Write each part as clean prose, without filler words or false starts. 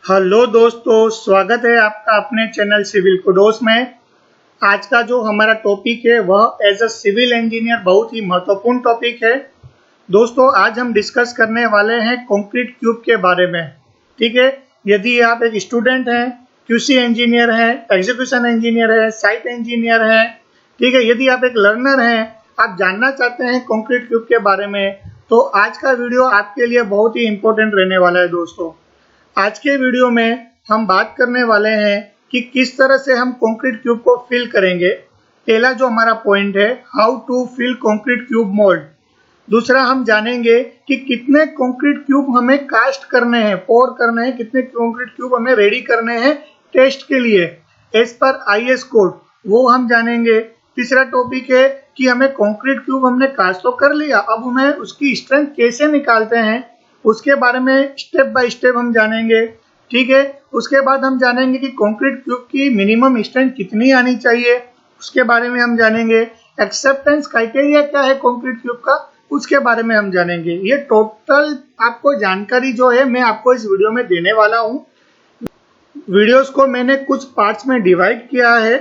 Hello दोस्तों, स्वागत है आपका अपने चैनल सिविल कुडोस में। आज का जो हमारा टॉपिक है वह एज अ सिविल इंजीनियर बहुत ही महत्वपूर्ण टॉपिक है। दोस्तों, आज हम डिस्कस करने वाले हैं कंक्रीट क्यूब के बारे में। ठीक है, यदि आप एक स्टूडेंट हैं, क्यूसी इंजीनियर हैं, एग्जीक्यूशन इंजीनियर है, साइट इंजीनियर है, ठीक है, यदि आप एक लर्नर हैं, आप जानना चाहते हैं कंक्रीट क्यूब के बारे में, तो आज का वीडियो आपके लिए बहुत ही इंपॉर्टेंट रहने वाला है। दोस्तों, आज के वीडियो में हम बात करने वाले हैं कि किस तरह से हम कंक्रीट क्यूब को फिल करेंगे। पहला जो हमारा पॉइंट है, how to fill concrete cube mould. दूसरा, हम जानेंगे कि कितने कंक्रीट क्यूब हमें कास्ट करने हैं, पोर करने हैं, कितने कंक्रीट क्यूब हमें रेडी करने हैं टेस्ट के लिए एज पर IS कोड, वो हम जानेंगे। तीसरा टॉपिक है कि हमें कंक्रीट क्यूब हमने कास्ट तो कर लिया, अब हमें उसकी स्ट्रेंथ कैसे निकालते हैं उसके बारे में स्टेप बाय स्टेप हम जानेंगे। ठीक है, उसके बाद हम जानेंगे कि कंक्रीट क्यूब की मिनिमम स्ट्रेंथ कितनी आनी चाहिए, उसके बारे में हम जानेंगे। एक्सेप्टेंस क्राइटेरिया क्या है कंक्रीट क्यूब का, उसके बारे में हम जानेंगे। ये टोटल आपको जानकारी जो है मैं आपको इस वीडियो में देने वाला हूँ। वीडियोस को मैंने कुछ पार्ट्स में डिवाइड किया है,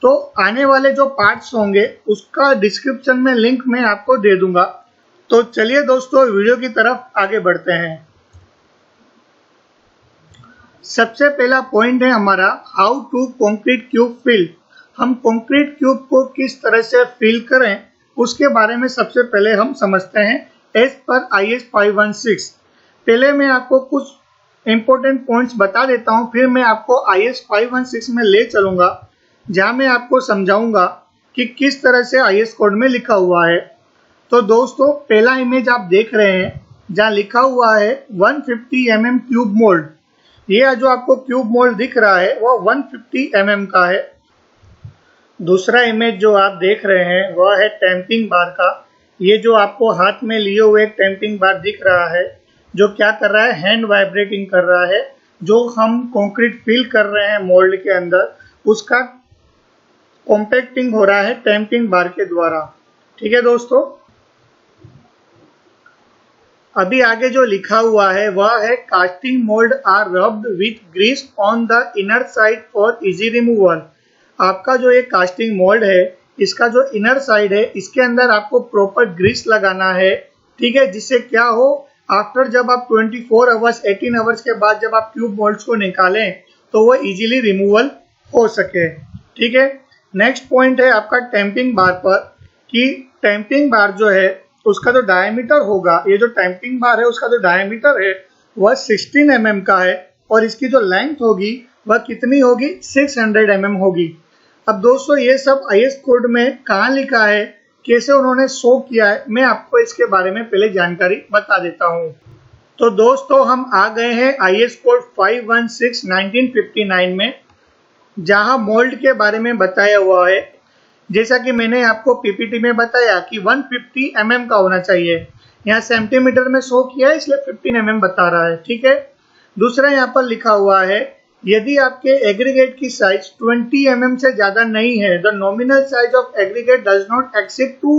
तो आने वाले जो पार्ट्स होंगे उसका डिस्क्रिप्शन में लिंक मैं आपको दे दूंगा। तो चलिए दोस्तों, वीडियो की तरफ आगे बढ़ते हैं। सबसे पहला पॉइंट है हमारा how to concrete cube fill. हम कंक्रीट क्यूब को किस तरह से फिल करें उसके बारे में सबसे पहले हम समझते हैं एज पर IS 516। पहले मैं आपको कुछ इंपॉर्टेंट पॉइंट्स बता देता हूं, फिर मैं आपको IS 516 में ले चलूंगा, जहां मैं आपको समझाऊंगा कि किस तरह से IS कोड में लिखा हुआ है। तो दोस्तों, पहला इमेज आप देख रहे हैं जहां लिखा हुआ है 150 mm क्यूब मोल्ड। ये जो आपको क्यूब मोल्ड दिख रहा है वो 150 mm का है। दूसरा इमेज जो आप देख रहे हैं वह है टैंपिंग बार का। ये जो आपको हाथ में लिए हुए एक टैंपिंग बार दिख रहा है, जो क्या कर रहा है, हैंड वाइब्रेटिंग कर रहा है। जो हम कंक्रीट फिल कर रहे हैं मोल्ड के अंदर, उसका कॉम्पैक्टिंग हो रहा है टैंपिंग बार के द्वारा। ठीक है दोस्तों, अभी आगे जो लिखा हुआ है वह है casting mould are rubbed with grease on the inner side for easy removal. आपका जो ये कास्टिंग मोल्ड है, इसका जो इनर साइड है, इसके अंदर आपको प्रॉपर ग्रीस लगाना है। ठीक है, जिससे क्या हो, आफ्टर जब आप 24 आवर्स 18 आवर्स के बाद जब आप क्यूब मोल्ड्स को निकालें तो वो इजीली रिमूवल हो सके। ठीक है, नेक्स्ट पॉइंट है आपका टैंपिंग बार पर, कि टैंपिंग बार जो है उसका जो डायमीटर होगा, ये जो टैंपिंग बार है उसका जो डायमीटर है वह 16 mm का है, और इसकी जो लेंथ होगी वह कितनी होगी, 600 mm होगी। अब दोस्तों, ये सब IS कोड में कहाँ लिखा है, कैसे उन्होंने शो किया है, मैं आपको इसके बारे में पहले जानकारी बता देता हूँ। तो दोस्तों, हम आ गए हैं IS कोड 516 1959 में, जहाँ मोल्ड के बारे में बताया हुआ है। जैसा कि मैंने आपको PPT में बताया कि 150 mm का होना चाहिए। यहाँ सेंटीमीटर में शो किया है, इसलिए 15 mm बता रहा है। ठीक है, दूसरा यहाँ पर लिखा हुआ है, यदि आपके एग्रीगेट की साइज 20 mm से ज्यादा नहीं है, the nominal size of aggregate does not exceed 2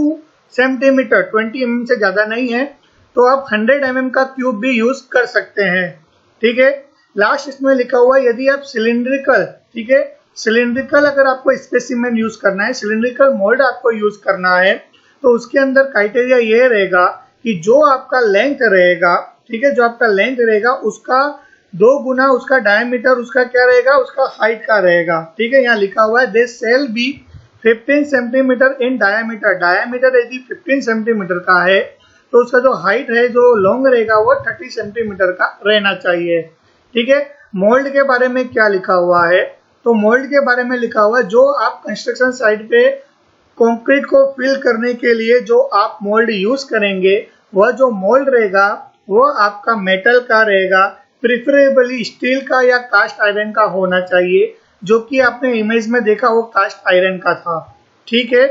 centimetre, 20 mm से ज्यादा नहीं है, तो आप 100 mm का क्यूब भी यूज कर सकते हैं। ठीक है, लास्ट इसमें लिखा हुआ है, यदि आप सिलिंड्रिकल, ठीक है, सिलिंड्रिकल अगर आपको स्पेसिमेन यूज करना है, सिलिंड्रिकल मोल्ड आपको यूज करना है, तो उसके अंदर क्राइटेरिया ये रहेगा कि जो आपका लेंथ रहेगा, ठीक है, जो आपका लेंथ रहेगा उसका 2 गुना उसका डायमीटर, उसका क्या रहेगा, उसका हाइट का रहेगा। ठीक है, यहाँ लिखा हुआ है they shall be 15 centimetre in diameter. Diameter यदि 15 सेंटीमीटर का है तो उसका जो हाइट है, जो लॉन्ग रहेगा, वो 30 सेंटीमीटर का रहना चाहिए। ठीक है, मोल्ड के बारे में क्या लिखा हुआ है, तो मोल्ड के बारे में लिखा हुआ है, जो आप कंस्ट्रक्शन साइट पे कंक्रीट को फिल करने के लिए जो आप मोल्ड यूज करेंगे, वह जो मोल्ड रहेगा वो आपका मेटल का रहेगा, प्रिफरेबली स्टील का या कास्ट आयरन का होना चाहिए। जो कि आपने इमेज में देखा वो कास्ट आयरन का था। ठीक है,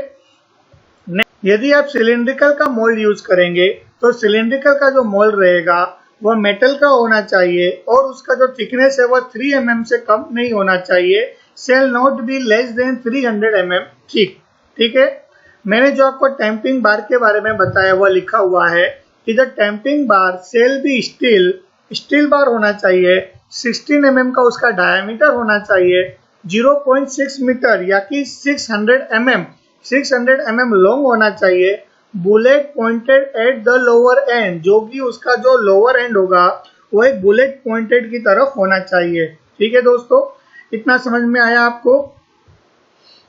यदि आप सिलिंड्रिकल का मोल्ड यूज करेंगे तो सिलिंड्रिकल का जो मोल्ड रहेगा वह मेटल का होना चाहिए, और उसका जो थिकनेस है वह 3 mm से कम नहीं होना चाहिए। Shall not be less than 300 mm thick. ठीक है, मैंने जो आपको टैंपिंग बार के बारे में बताया वह लिखा हुआ है कि the tamping bar shall be steel bar होना चाहिए, 16 mm का उसका डायमीटर होना चाहिए, 0.6 मीटर या कि 600 mm लॉन्ग होना चाहिए, bullet pointed at the lower and, जो कि उसका जो लोअर एंड होगा वो एक बुलेट पॉइंटेड की तरफ होना चाहिए। ठीक है दोस्तों, इतना समझ में आया आपको?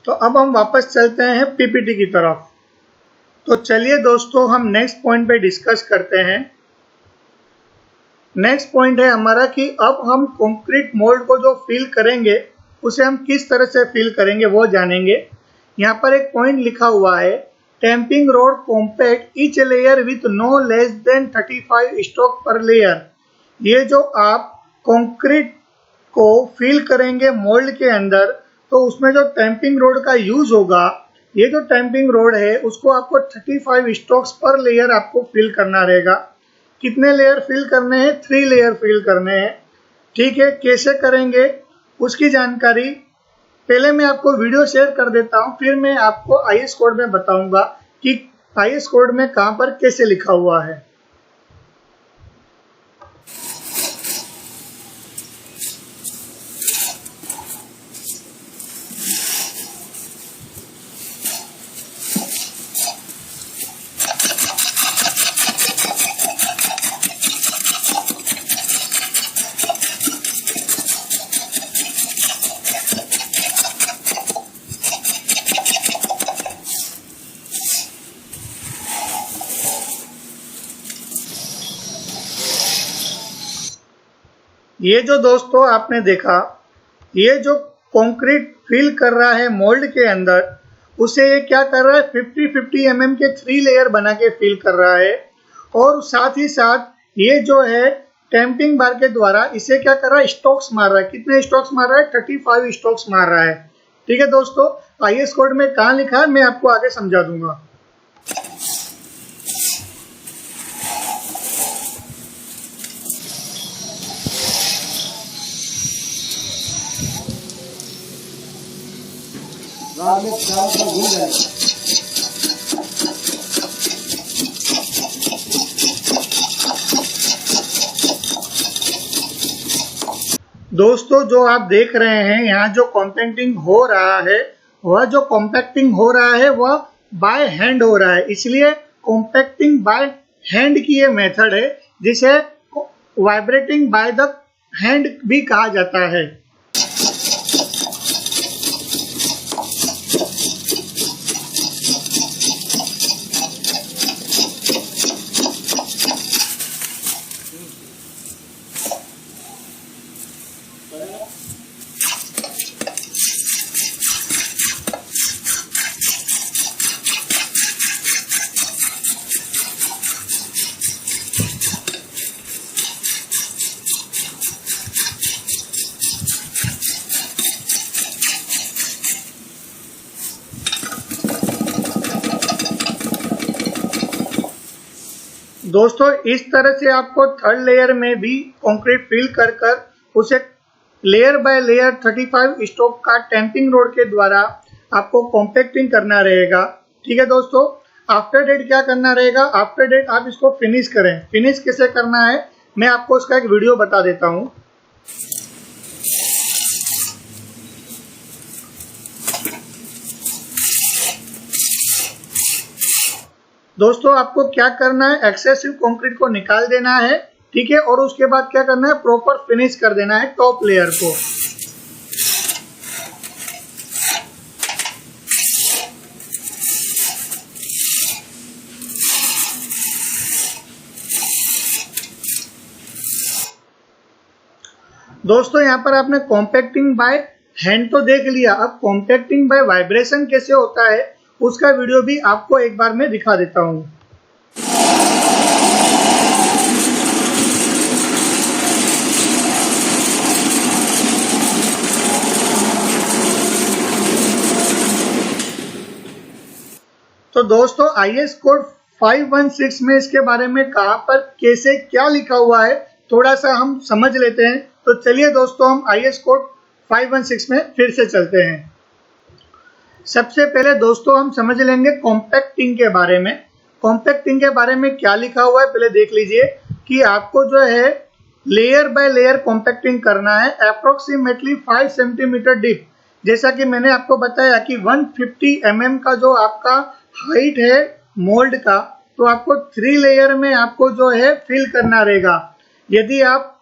तो अब हम वापस चलते हैं पीपीटी की तरफ। तो चलिए दोस्तों हम नेक्स्ट पॉइंट पे डिस्कस करते हैं। नेक्स्ट पॉइंट है हमारा कि अब हम कंक्रीट मोल्ड को जो फिल करेंगे उसे हम किस तरह से फिल करेंगे वो जानेंगे। यहाँ पर एक पॉइंट लिखा हुआ है, tamping rod compact each layer with no less than 35 stroke per layer. ये जो आप कंक्रीट को फिल करेंगे मोल्ड के अंदर, तो उसमें जो टैंपिंग रोड का यूज होगा, ये जो टैंपिंग रोड है उसको आपको 35 स्ट्रोक्स पर लेयर आपको फिल करना रहेगा। कितने लेयर फिल करने हैं? 3 लेयर फिल करने हैं। ठीक है, कैसे करेंगे उसकी जानकारी पहले मैं आपको वीडियो शेयर कर देता हूं, फिर मैं आपको आईएस कोड में बताऊंगा कि आईएस कोड में कहां पर कैसे लिखा हुआ है। ये जो दोस्तों आपने देखा, ये जो कंक्रीट फिल कर रहा है मोल्ड के अंदर, उसे ये क्या कर रहा है, 50-50 mm के 3 लेयर बना के फिल कर रहा है। और साथ ही साथ ये जो है टैंपिंग बार के द्वारा इसे क्या कर रहा है, स्ट्रोक्स मार रहा है। कितने स्ट्रोक्स मार रहा है? 35 स्ट्रोक्स मार रहा है। ठीक है दोस्तों, आईएस कोड में कहाँ लिखा है मैं आपको आगे समझा दूंगा। भूल जाए। दोस्तों जो आप देख रहे हैं यहाँ जो कॉम्पैक्टिंग हो रहा है, वह बाय हैंड हो रहा है, इसलिए कॉम्पैक्टिंग बाय हैंड की ये मेथड है जिसे वाइब्रेटिंग बाय द हैंड भी कहा जाता है। दोस्तों इस तरह से आपको थर्ड लेयर में भी कंक्रीट फिल कर उसे लेयर बाय लेयर 35 स्ट्रोक का टैंपिंग रोड के द्वारा आपको कॉम्पैक्टिंग करना रहेगा। ठीक है दोस्तों, आफ्टर डेट क्या करना रहेगा? आफ्टर डेट आप इसको फिनिश करें। फिनिश कैसे करना है मैं आपको उसका एक वीडियो बता देता हूं। दोस्तों आपको क्या करना है, एक्सेसिव कंक्रीट को निकाल देना है। ठीक है, और उसके बाद क्या करना है, प्रॉपर फिनिश कर देना है टॉप लेयर को। दोस्तों यहाँ पर आपने कॉम्पैक्टिंग बाय हैंड तो देख लिया, अब कॉम्पैक्टिंग बाय वाइब्रेशन कैसे होता है उसका वीडियो भी आपको एक बार मैं दिखा देता हूं। तो दोस्तों आईएस कोड 516 में इसके बारे में कहां पर कैसे क्या लिखा हुआ है थोड़ा सा हम समझ लेते हैं। तो चलिए दोस्तों हम आईएस कोड 516 में फिर से चलते हैं। सबसे पहले दोस्तों हम समझ लेंगे कॉम्पैक्टिंग के बारे में। कॉम्पैक्टिंग के बारे में क्या लिखा हुआ है पहले देख लीजिए कि आपको जो है लेयर बाय लेयर कॉम्पैक्टिंग करना है अप्रोक्सीमेटली 5 सेंटीमीटर डीप। जैसा कि मैंने आपको बताया कि 150 mm का जो आपका हाइट है मोल्ड का, तो आपको 3 लेयर में आपको जो है फिल करना रहेगा। यदि आप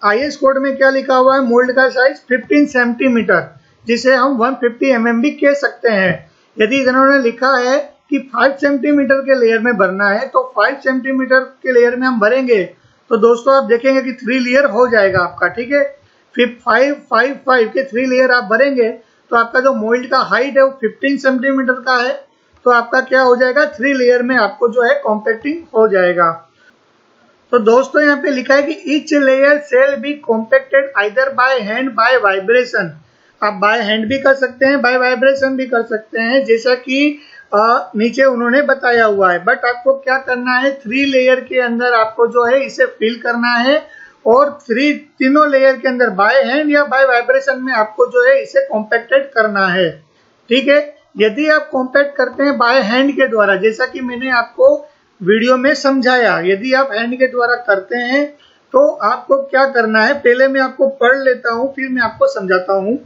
IS कोड में क्या लिखा हुआ है, मोल्ड का साइज 15 सेंटीमीटर, जिसे हम 150 mm भी कह सकते हैं। यदि इन्होंने लिखा है कि 5 सेंटीमीटर के लेयर में भरना है, तो 5 सेंटीमीटर के लेयर में हम भरेंगे, तो दोस्तों आप देखेंगे कि 3 लेयर हो जाएगा आपका, ठीक है। फिर 5 5 5 के 3 लेयर आप भरेंगे तो आपका जो मोल्ड का हाइट है वो 15 सेंटीमीटर का है, तो आपका क्या हो जाएगा, 3 लेयर में आपको जो है कॉम्पैक्टिंग हो जाएगा। तो दोस्तों यहाँ पे लिखा है कि each layer shall be compacted either by hand by vibration. आप बाय हैंड भी कर सकते हैं, बाय वाइब्रेशन भी कर सकते हैं, जैसा कि नीचे उन्होंने बताया हुआ है। बट आपको क्या करना है, 3 लेयर के अंदर आपको जो है इसे फिल करना है, और तीनों लेयर के अंदर बाय हैंड या बाय वाइब्रेशन में आपको जो है इसे कॉम्पैक्टेड करना है, ठीक है। यदि आप कॉम्पैक्ट करते हैं बाय हैंड के द्वारा, जैसा कि मैंने आपको वीडियो में समझाया, यदि आप हैंड के द्वारा करते हैं तो आपको क्या करना है, पहले मैं आपको पढ़ लेता हूं फिर मैं आपको समझाता हूं।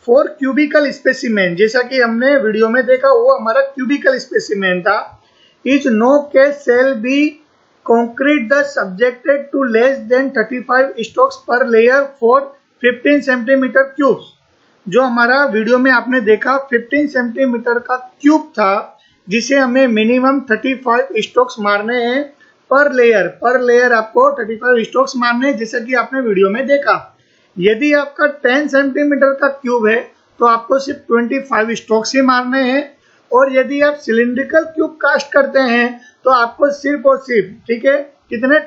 फॉर क्यूबिकल स्पेसिमेन, जैसा कि हमने वीडियो में देखा वो हमारा क्यूबिकल स्पेसिमेन था। In no case shall be concrete the subjected to less than 35 strokes per layer for 15 centimetre cubes. जो हमारा वीडियो में आपने देखा 15 सेंटीमीटर का क्यूब था, जिसे हमें मिनिमम 35 स्ट्रोक्स मारने हैं पर लेयर आपको 35 स्ट्रोक्स मारने हैं, जैसा कि आपने वीडियो में देखा। यदि आपका 10 सेंटीमीटर का क्यूब है तो आपको सिर्फ 25 स्ट्रोक्स ही मारने हैं, और यदि आप सिलिंड्रिकल क्यूब कास्ट करते हैं तो आपको सिर्फ और सिर्फ, ठीक है, कितने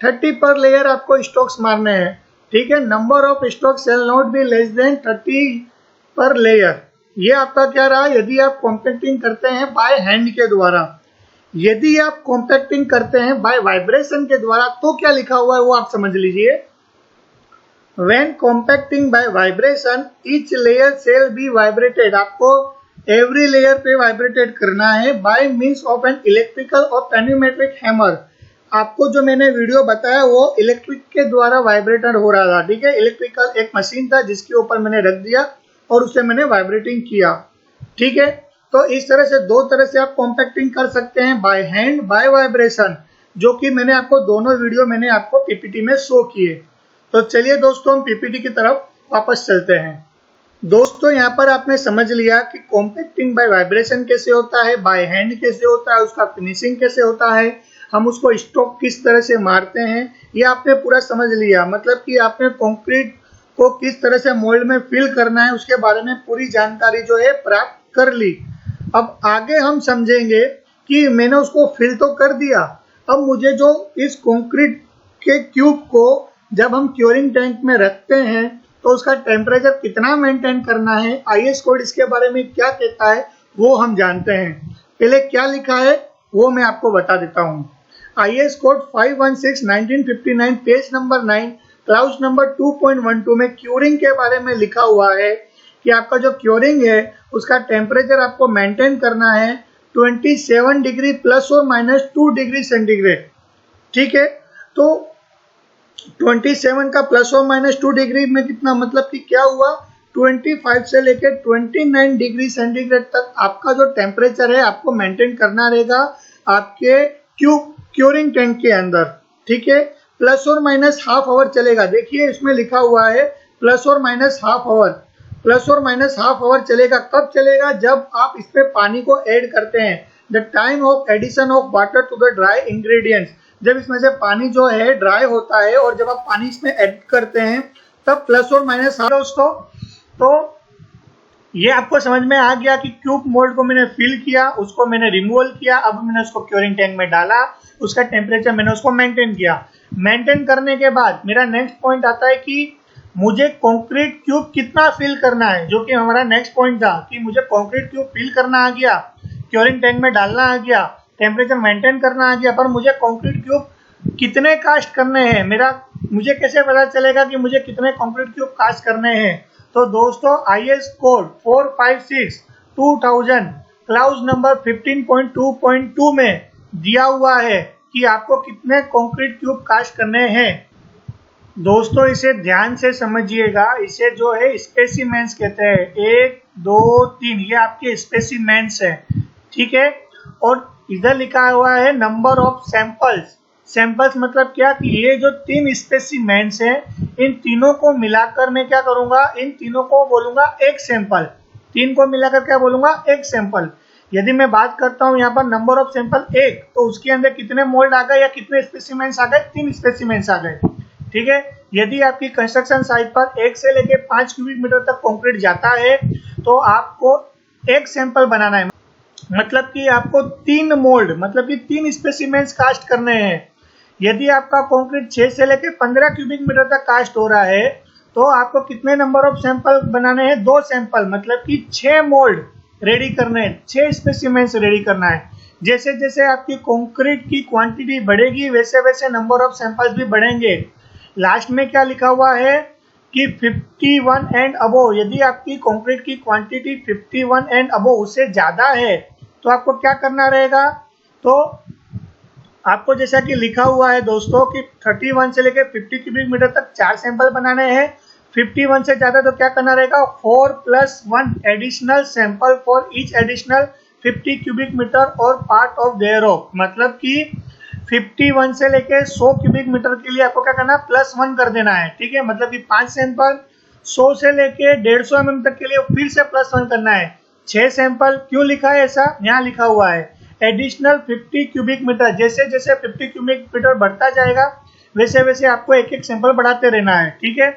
30 पर लेयर आपको स्ट्रोक्स मारने हैं, ठीक है। Number of strokes shall not be less then 30 पर लेयर। ये आपका क्या रहा, यदि आप कॉम्पैक्टिंग करते हैं बाय हैंड के द्वारा। यदि आप कॉम्पैक्टिंग करते हैं बाय वाइब्रेशन के द्वारा तो क्या लिखा हुआ है वो आप समझ लीजिए। When compacting by vibration, each layer shall be vibrated। आपको एवरी लेयर पे वाइब्रेटेड करना है bye means of an electrical और पेन्यूमेट्रिक हैमर। आपको जो मैंने वीडियो बताया वो इलेक्ट्रिक के द्वारा वाइब्रेटेड हो रहा था, ठीक है। इलेक्ट्रिकल एक मशीन था जिसके ऊपर मैंने रख दिया और उसे मैंने वाइब्रेटिंग किया, ठीक है। तो इस तरह से 2 तरह से आप कॉम्पैक्टिंग कर सकते हैं, बाय हैंड बाय वाइब्रेशन, जो कि मैंने आपको दोनों वीडियो मैंने आपको पीपीटी में शो किए। तो चलिए दोस्तों हम पीपीटी की तरफ वापस चलते हैं। दोस्तों यहाँ पर आपने समझ लिया कि कॉम्पैक्टिंग बाय वाइब्रेशन कैसे होता है, बाय हैंड कैसे होता है, उसका फिनिशिंग कैसे होता है, हम उसको स्ट्रोक किस तरह से मारते हैं, ये आपने पूरा समझ लिया। मतलब कि आपने कंक्रीट को किस तरह से मोल्ड में फिल करना है उसके बारे में पूरी जानकारी जो है प्राप्त कर ली। अब आगे हम समझेंगे कि मैंने उसको फिल तो कर दिया, अब मुझे जो इस कंक्रीट के क्यूब को जब हम क्योरिंग टैंक में रखते हैं तो उसका टेम्परेचर कितना मेंटेन करना है, IS कोड इसके बारे में क्या कहता है वो हम जानते हैं। पहले क्या लिखा है वो मैं आपको बता देता हूँ। IS code 516/1959 page number 9 clause number 2.12 में क्योरिंग के बारे में लिखा हुआ है कि आपका जो क्योरिंग है उसका टेम्परेचर आपको मेंटेन करना है 27 डिग्री प्लस और माइनस 2 डिग्री सेंटीग्रेड, ठीक है। तो 27 का प्लस और माइनस 2 डिग्री में कितना, मतलब कि क्या हुआ, 25 से लेकर 29 डिग्री सेंटीग्रेड तक आपका जो टेम्परेचर है आपको मेंटेन करना रहेगा आपके क्योरिंग टैंक के अंदर, ठीक है। प्लस और माइनस हाफ आवर चलेगा, देखिए इसमें लिखा हुआ है प्लस और माइनस हाफ आवर। प्लस और माइनस हाफ आवर चलेगा, कब चलेगा, जब आप इस पे पानी को ऐड करते हैं। The time of addition of water to the dry ingredients, जब इसमें से पानी जो है ड्राई होता है और जब आप पानी इसमें ऐड करते हैं तब प्लस और माइनस दोस्तों। तो ये आपको समझ में आ गया कि क्यूब मोल्ड को मैंने फिल किया, उसको मैंने रिमूवल किया, अब मैंने उसको क्योरिंग टैंक में डाला, उसका टेम्परेचर मैंने उसको मेंटेन किया। मेंटेन करने के बाद मेरा नेक्स्ट पॉइंट आता है कि मुझे कंक्रीट क्यूब कितना फिल करना है, जो कि हमारा नेक्स्ट पॉइंट था कि मुझे कंक्रीट क्यूब फिल करना आ गया, क्योरिंग टैंक में डालना आ गया, टेम्परेचर मेंटेन करना आ गया, पर मुझे कंक्रीट क्यूब कितने कास्ट करने हैं, मुझे कैसे पता चलेगा कि मुझे कितने कंक्रीट क्यूब कास्ट करने हैं। तो दोस्तों IS कोड 456/2000 क्लाउज नंबर 15.2.2 में दिया हुआ है कि आपको कितने कंक्रीट क्यूब कास्ट करने हैं। दोस्तों इसे ध्यान से समझिएगा, इसे जो है स्पेसिमेंस कहते हैं। 1 2 3 ये आपके स्पेसिमेंस है, ठीक है। और इधर लिखा हुआ है नंबर ऑफ सैंपल्स। सैंपल्स मतलब क्या कि ये जो 3 स्पेसिमेंस हैं, इन तीनों को मिलाकर मैं क्या करूंगा, इन तीनों को बोलूंगा एक सैंपल। 3 को मिलाकर क्या बोलूंगा, एक सैंपल। यदि मैं बात करता हूं यहाँ पर नंबर ऑफ सैंपल 1, तो उसके अंदर कितने मोल्ड आ गए या कितने स्पेसिमेंस आ गए, 3 स्पेसिमेंस आ गए, ठीक है। यदि आपकी कंस्ट्रक्शन साइट पर 1 से लेके 5 क्यूबिक मीटर तक कंक्रीट जाता है, तो आपको एक सैंपल बनाना है, मतलब कि आपको 3 मोल्ड मतलब कि 3 स्पेसिमेंस कास्ट करने हैं। यदि आपका कंक्रीट 6 से लेके 15 क्यूबिक मीटर तक कास्ट हो रहा है, तो आपको कितने नंबर ऑफ सैंपल बनाने हैं, 2 सैंपल, मतलब कि 6 मोल्ड रेडी करने हैं, 6 स्पेसिमेंस रेडी करना है। जैसे जैसे आपकी कंक्रीट की क्वांटिटी बढ़ेगी, वैसे वैसे नंबर ऑफ सैंपल्स भी बढ़ेंगे। लास्ट में क्या लिखा हुआ है कि 51 एंड अबो, यदि आपकी कंक्रीट की क्वांटिटी 51 एंड अबो उससे ज्यादा है, तो आपको क्या करना रहेगा। तो आपको जैसा कि लिखा हुआ है दोस्तों कि 31 से लेकर 50 क्यूबिक मीटर तक 4 सैंपल बनाने हैं। 51 से ज्यादा तो क्या करना रहेगा, 4 + 1 additional sample for each additional 50 cubic metre or part of thereof, मतलब कि 51 से लेके 100 क्यूबिक मीटर के लिए आपको क्या करना है, +1 कर देना है, ठीक है। मतलब कि 5 सैंपल 100 से लेके 150 mm तक के लिए फिर से +1 करना है। 6 सैंपल क्यों लिखा है ऐसा, यहाँ लिखा हुआ है एडिशनल 50 क्यूबिक मीटर। जैसे जैसे 50 क्यूबिक मीटर बढ़ता जाएगा, वैसे वैसे आपको एक एक सैंपल बढ़ाते रहना है, ठीक है।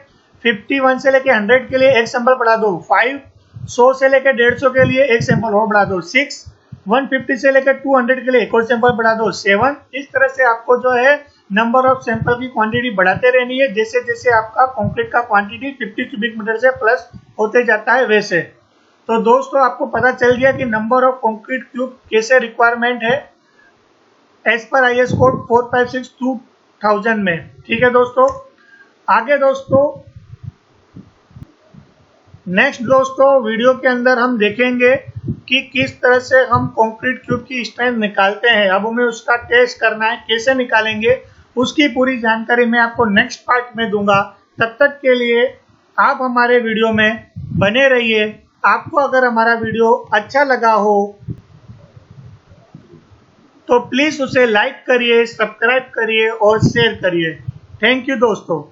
51 से लेके 100 के लिए एक सैंपल बढ़ा दो, 5 100 से लेके 150 के लिए एक सैंपल और बढ़ा दो, 6 150 से लेकर 200 के लिए एक और सैंपल बढ़ा दो, 7। इस तरह से आपको जो है नंबर ऑफ सैंपल की क्वांटिटी बढ़ाते रहनी है, जैसे जैसे आपका कंक्रीट का क्वांटिटी 50 क्यूबिक मीटर से प्लस होते जाता है वैसे। तो दोस्तों आपको पता चल गया कि नंबर ऑफ कंक्रीट क्यूब कैसे रिक्वायरमेंट है एज पर IS कोड 456/2000 में, ठीक है दोस्तों। आगे दोस्तों नेक्स्ट दोस्तों वीडियो के अंदर हम देखेंगे कि किस तरह से हम कंक्रीट क्यूब की स्ट्रेंथ निकालते हैं। अब हमें उसका टेस्ट करना है, कैसे निकालेंगे उसकी पूरी जानकारी मैं आपको नेक्स्ट पार्ट में दूंगा। तब तक के लिए आप हमारे वीडियो में बने रहिए। आपको अगर हमारा वीडियो अच्छा लगा हो तो प्लीज उसे लाइक करिए, सब्सक्राइब करिए और शेयर करिए। थैंक यू दोस्तों।